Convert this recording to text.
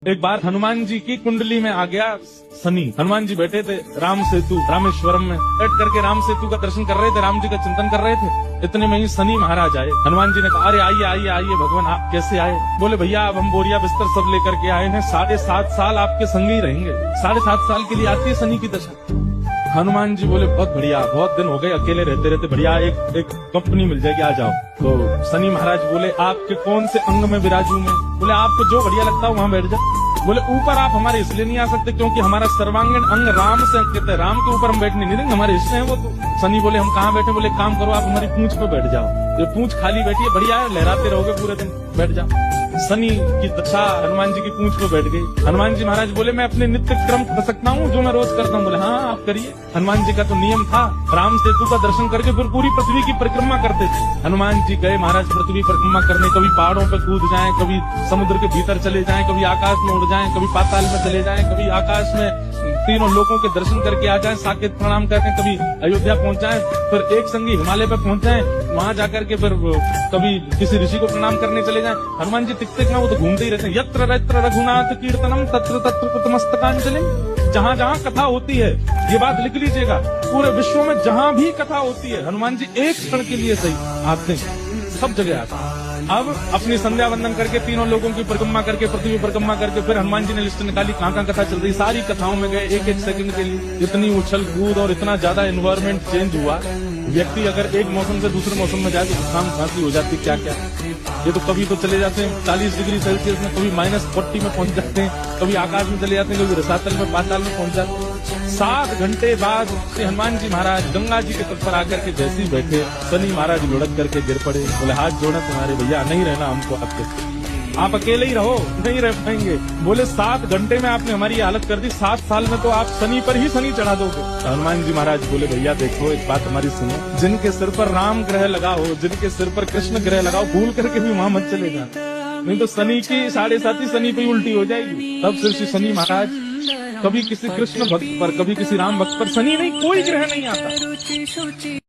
एक बार हनुमान जी की कुंडली में आ गया शनि। हनुमान जी बैठे थे राम सेतु रामेश्वरम में, बैठ करके राम सेतु का दर्शन कर रहे थे, राम जी का चिंतन कर रहे थे। इतने में ही शनि महाराज आए। हनुमान जी ने कहा, अरे आइए आइए आइए भगवान, आप कैसे आए? बोले भैया अब हम बोरिया बिस्तर सब लेकर के आए हैं, 7.5 साल आपके संग ही रहेंगे। 7.5 साल के लिए आती है शनि की दशा। हनुमान जी बोले बहुत बढ़िया, बहुत दिन हो गए अकेले रहते रहते, बढ़िया एक कंपनी मिल जाएगी, आ जाओ। तो शनि महाराज बोले आपके कौन से अंग में विराजू मैं? बोले आपको जो बढ़िया लगता है वहाँ बैठ जाओ। बोले ऊपर आप हमारे इसलिए नहीं आ सकते क्योंकि हमारा सर्वांगीण अंग राम से अंकित है, राम के ऊपर हम बैठने नहीं देंगे, हमारे इसलिए हैं वो। तो शनि बोले हम कहाँ बैठे? बोले काम करो आप हमारी पूंछ पे बैठ जाओ, ये पूंछ खाली बैठी है, बढ़िया है, लहराते रहोगे पूरे दिन, बैठ जाओ। शनि की दशा हनुमान जी की पूंछ पे बैठ गई। हनुमान जी महाराज बोले मैं अपने नित्य क्रम कर सकता हूँ जो मैं रोज करता हूँ? बोले हाँ आप करिए। हनुमान जी का तो नियम था, राम सेतु का दर्शन करके फिर पूरी पृथ्वी की परिक्रमा करते थे। हनुमान जी गए महाराज पृथ्वी परिक्रमा करने, कभी पहाड़ों पे कूद जाएं, कभी समुद्र के भीतर चले जाएं, कभी आकाश में उड़ जाएं, कभी पाताल में चले जाएं, कभी आकाश में तीनों लोगों के दर्शन करके आ जाएं, साकेत प्रणाम करके कभी अयोध्या पहुंच जाएं, फिर एक संगी हिमालय पे पहुंच जाएं, वहां जाकर के फिर कभी किसी ऋषि को प्रणाम करने चले जाएं। हनुमान जी टिक टिक ना वो तो घूमते ही रहते हैं। यत्र यत्र रघुनाथ कीर्तनम तत्र तत्र कृतमस्तकांजलि। जहाँ जहाँ कथा होती है, ये बात लिख लीजिएगा, पूरे विश्व में जहाँ भी कथा होती है हनुमान जी एक क्षण के लिए सही आते हैं, सब जगह आते हैं। अब अपनी संध्या वंदन करके तीनों लोगों की परिक्रमा करके पृथ्वी परिक्रमा करके फिर हनुमान जी ने लिस्ट निकाली कहाँ कहाँ कथा चल रही, सारी कथाओं में गए। एक सेकंड के लिए इतनी उछल कूद और इतना ज्यादा एनवायरमेंट चेंज हुआ, व्यक्ति अगर एक मौसम से दूसरे मौसम में जाए तो जुकाम खांसी हो जाती, क्या क्या। ये तो कभी तो चले जाते हैं 40 डिग्री सेल्सियस में, कभी -40 में पहुंच जाते हैं, कभी आकाश में चले जाते हैं, कभी रसातल में पाताल में पहुंच जाते हैं। 7 घंटे बाद श्री हनुमान जी महाराज गंगा जी के तट पर आकर के जैसे ही बैठे, शनि महाराज लुढ़क करके गिर पड़े। बोले हाथ जोड़े तुम्हारे भैया, नहीं रहना हमको आपके, आप अकेले ही रहो, नहीं रह पाएंगे। बोले 7 घंटे में आपने हमारी ये हालत कर दी, 7 साल में तो आप शनि पर ही शनि चढ़ा दोगे। हनुमान जी महाराज बोले भैया देखो एक बात हमारी सुनो, जिनके सिर पर राम ग्रह लगा हो, जिनके सिर पर कृष्ण ग्रह लगाओ, भूल करके भी वहां मत चले जाना, नहीं तो शनि की 7.5 शनि पे उल्टी हो जाएगी। तब से शनि महाराज कभी किसी कृष्ण भक्त पर, कभी किसी राम भक्त पर, शनि नहीं कोई ग्रह नहीं आता।